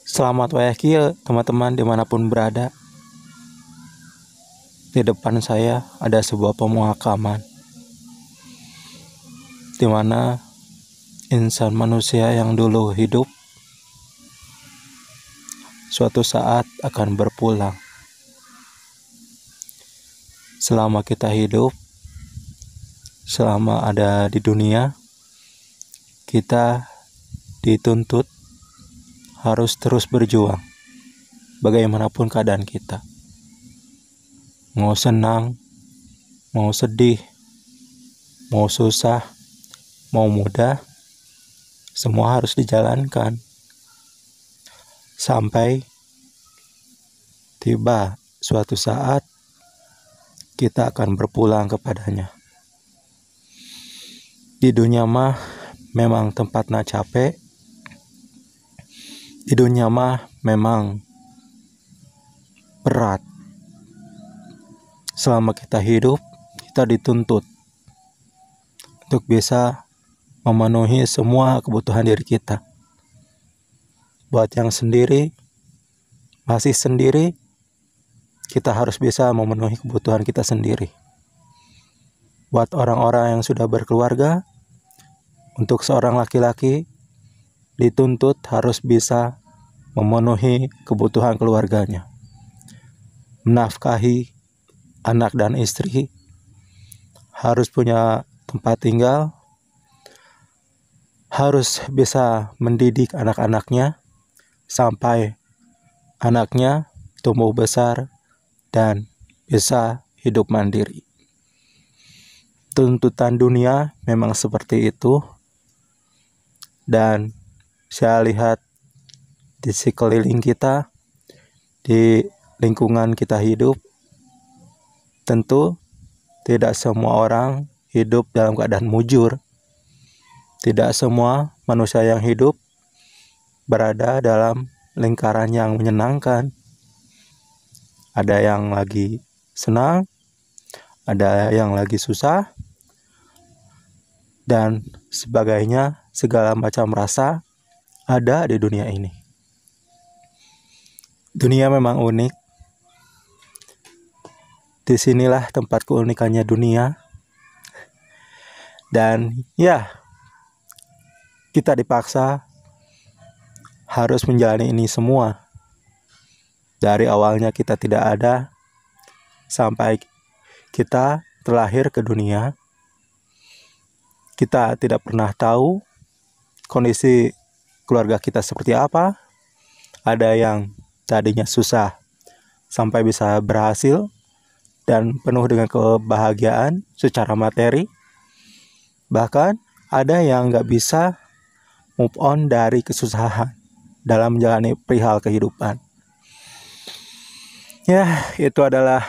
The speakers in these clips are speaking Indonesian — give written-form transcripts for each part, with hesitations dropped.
Selamat wayah teman-teman dimanapun berada. Di depan saya ada sebuah pemakaman di mana insan manusia yang dulu hidup suatu saat akan berpulang. Selama kita hidup, selama ada di dunia, kita dituntut harus terus berjuang bagaimanapun keadaan kita. Mau senang, mau sedih, mau susah, mau mudah, semua harus dijalankan sampai tiba suatu saat kita akan berpulang kepadanya. Di dunia mah memang tempatnya capek. Di dunia mah memang berat. Selama kita hidup, kita dituntut untuk bisa memenuhi semua kebutuhan diri kita. Buat yang sendiri, masih sendiri, kita harus bisa memenuhi kebutuhan kita sendiri. Buat orang-orang yang sudah berkeluarga, untuk seorang laki-laki dituntut harus bisa memenuhi kebutuhan keluarganya, menafkahi anak dan istri, harus punya tempat tinggal, harus bisa mendidik anak-anaknya sampai anaknya tumbuh besar dan bisa hidup mandiri. Tuntutan dunia memang seperti itu, dan saya lihat di sekeliling kita, di lingkungan kita hidup, tentu tidak semua orang hidup dalam keadaan mujur. Tidak semua manusia yang hidup berada dalam lingkaran yang menyenangkan. Ada yang lagi senang, ada yang lagi susah, dan sebagainya, segala macam rasa ada di dunia ini. Dunia memang unik. Disinilah tempat keunikannya dunia. Dan ya, kita dipaksa harus menjalani ini semua. Dari awalnya kita tidak ada, sampai kita terlahir ke dunia. Kita tidak pernah tahu kondisi keluarga kita seperti apa. Ada yang tadinya susah sampai bisa berhasil dan penuh dengan kebahagiaan secara materi. Bahkan ada yang gak bisa move on dari kesusahan dalam menjalani perihal kehidupan. Ya, itu adalah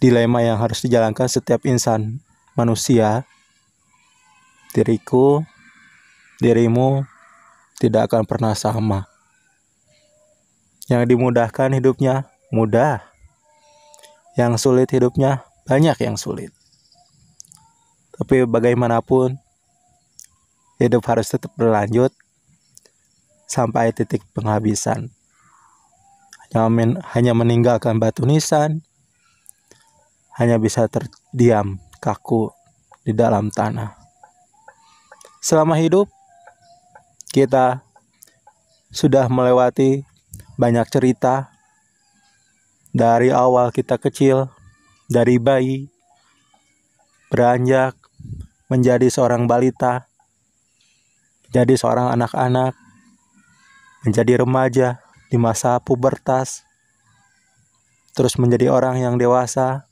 dilema yang harus dijalankan setiap insan manusia. Diriku, dirimu tidak akan pernah sama. Yang dimudahkan hidupnya mudah, yang sulit hidupnya banyak yang sulit. Tapi bagaimanapun, hidup harus tetap berlanjut sampai titik penghabisan. Hanya meninggalkan batu nisan, hanya bisa terdiam kaku di dalam tanah. Selama hidup, kita sudah melewati banyak cerita. Dari awal kita kecil, dari bayi, beranjak menjadi seorang balita, menjadi seorang anak-anak, menjadi remaja di masa pubertas, terus menjadi orang yang dewasa,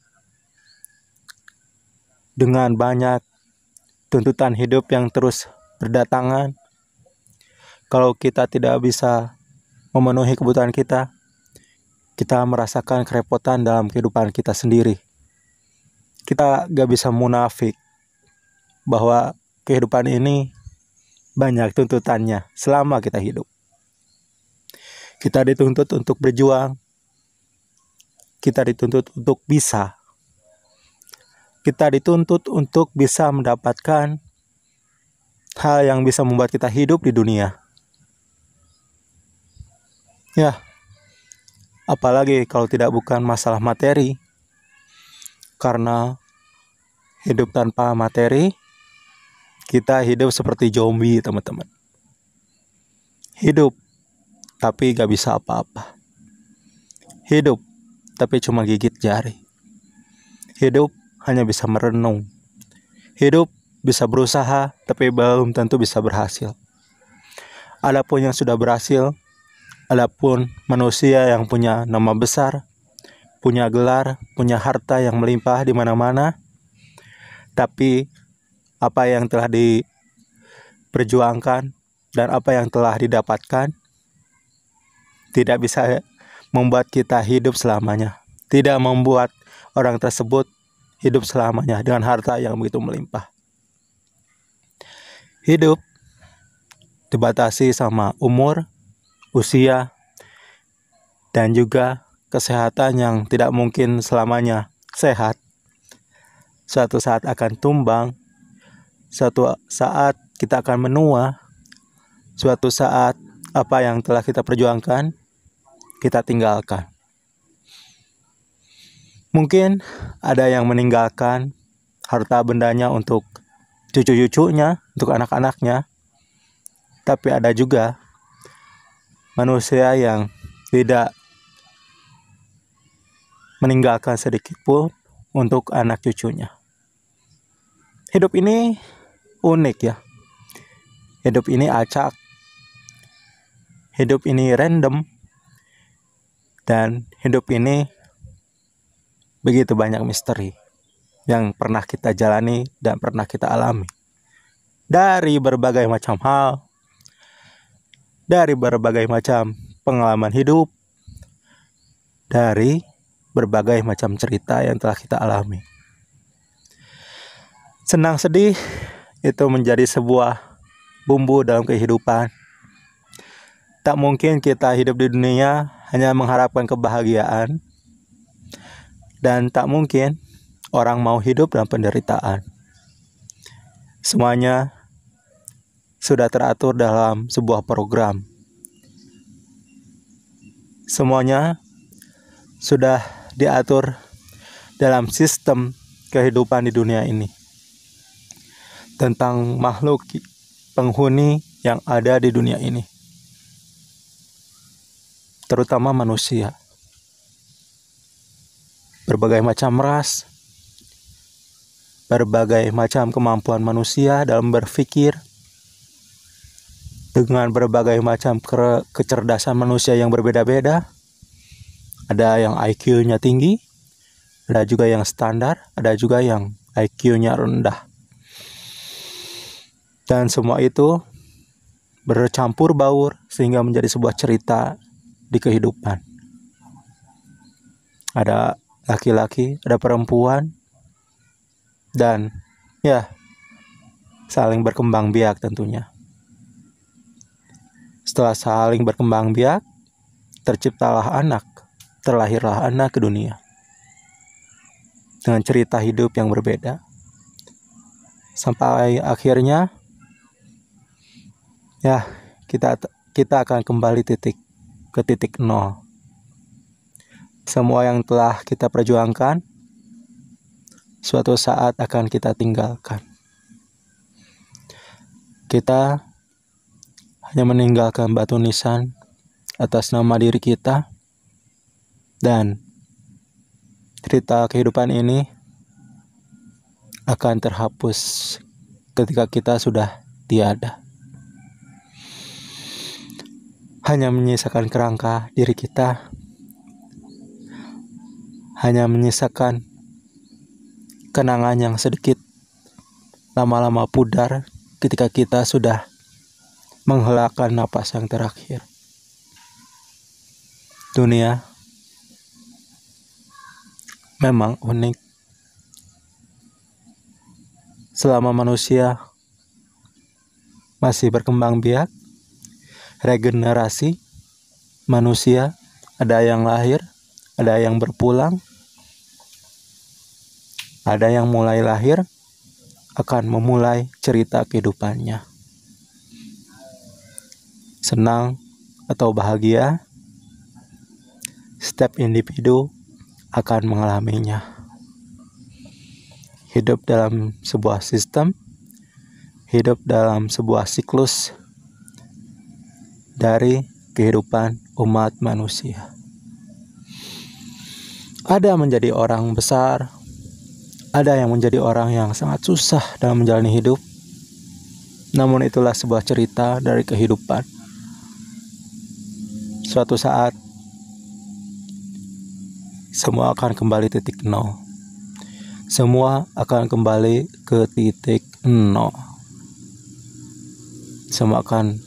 dengan banyak tuntutan hidup yang terus berdatangan. Kalau kita tidak bisa memenuhi kebutuhan kita, kita merasakan kerepotan dalam kehidupan kita sendiri. Kita gak bisa munafik bahwa kehidupan ini banyak tuntutannya selama kita hidup. Kita dituntut untuk berjuang. Kita dituntut untuk bisa. Kita dituntut untuk bisa mendapatkan hal yang bisa membuat kita hidup di dunia. Ya, apalagi kalau tidak bukan masalah materi. Karena hidup tanpa materi, kita hidup seperti zombie, teman-teman. Hidup, tapi gak bisa apa-apa. Hidup, tapi cuma gigit jari. Hidup hanya bisa merenung. Hidup bisa berusaha, tapi belum tentu bisa berhasil. Adapun yang sudah berhasil, adapun manusia yang punya nama besar, punya gelar, punya harta yang melimpah di mana-mana, tapi apa yang telah diperjuangkan dan apa yang telah didapatkan tidak bisa membuat kita hidup selamanya. Tidak membuat orang tersebut hidup selamanya dengan harta yang begitu melimpah. Hidup dibatasi sama umur, usia, dan juga kesehatan yang tidak mungkin selamanya sehat. Suatu saat akan tumbang, suatu saat kita akan menua, suatu saat apa yang telah kita perjuangkan, kita tinggalkan. Mungkin ada yang meninggalkan harta bendanya untuk cucu-cucunya, untuk anak-anaknya. Tapi ada juga manusia yang tidak meninggalkan sedikit pun untuk anak cucunya. Hidup ini unik ya. Hidup ini acak. Hidup ini random. Dan hidup ini begitu banyak misteri yang pernah kita jalani dan pernah kita alami. Dari berbagai macam hal, dari berbagai macam pengalaman hidup, dari berbagai macam cerita yang telah kita alami. Senang sedih itu menjadi sebuah bumbu dalam kehidupan. Tak mungkin kita hidup di dunia hanya mengharapkan kebahagiaan. Dan tak mungkin orang mau hidup dalam penderitaan. Semuanya sudah teratur dalam sebuah program. Semuanya sudah diatur dalam sistem kehidupan di dunia ini. Tentang makhluk penghuni yang ada di dunia ini. Terutama manusia. Berbagai macam ras, berbagai macam kemampuan manusia dalam berpikir, dengan berbagai macam kecerdasan manusia yang berbeda-beda. Ada yang IQ-nya tinggi, ada juga yang standar, ada juga yang IQ-nya rendah. Dan semua itu bercampur baur sehingga menjadi sebuah cerita di kehidupan. Ada laki-laki, ada perempuan, dan ya saling berkembang biak tentunya. Setelah saling berkembang biak, terciptalah anak, terlahirlah anak ke dunia. Dengan cerita hidup yang berbeda. Sampai akhirnya, ya kita akan kembali ke titik nol. Semua yang telah kita perjuangkan, suatu saat akan kita tinggalkan. Kita hanya meninggalkan batu nisan atas nama diri kita, dan cerita kehidupan ini akan terhapus ketika kita sudah tiada. Hanya menyisakan kerangka diri kita, hanya menyisakan kenangan yang sedikit lama-lama pudar ketika kita sudah menghelakan napas yang terakhir. Dunia memang unik. Selama manusia masih berkembang biak, regenerasi manusia, ada yang lahir, ada yang berpulang, ada yang mulai lahir, akan memulai cerita kehidupannya. Senang atau bahagia, setiap individu akan mengalaminya. Hidup dalam sebuah sistem, hidup dalam sebuah siklus dari kehidupan umat manusia. Ada menjadi orang besar, ada yang menjadi orang yang sangat susah dalam menjalani hidup. Namun itulah sebuah cerita dari kehidupan. Suatu saat, semua akan kembali titik nol. Semua akan kembali ke titik nol. Semua akan,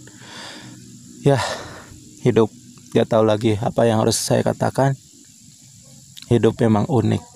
hidup. Gak tahu lagi apa yang harus saya katakan. Hidup memang unik.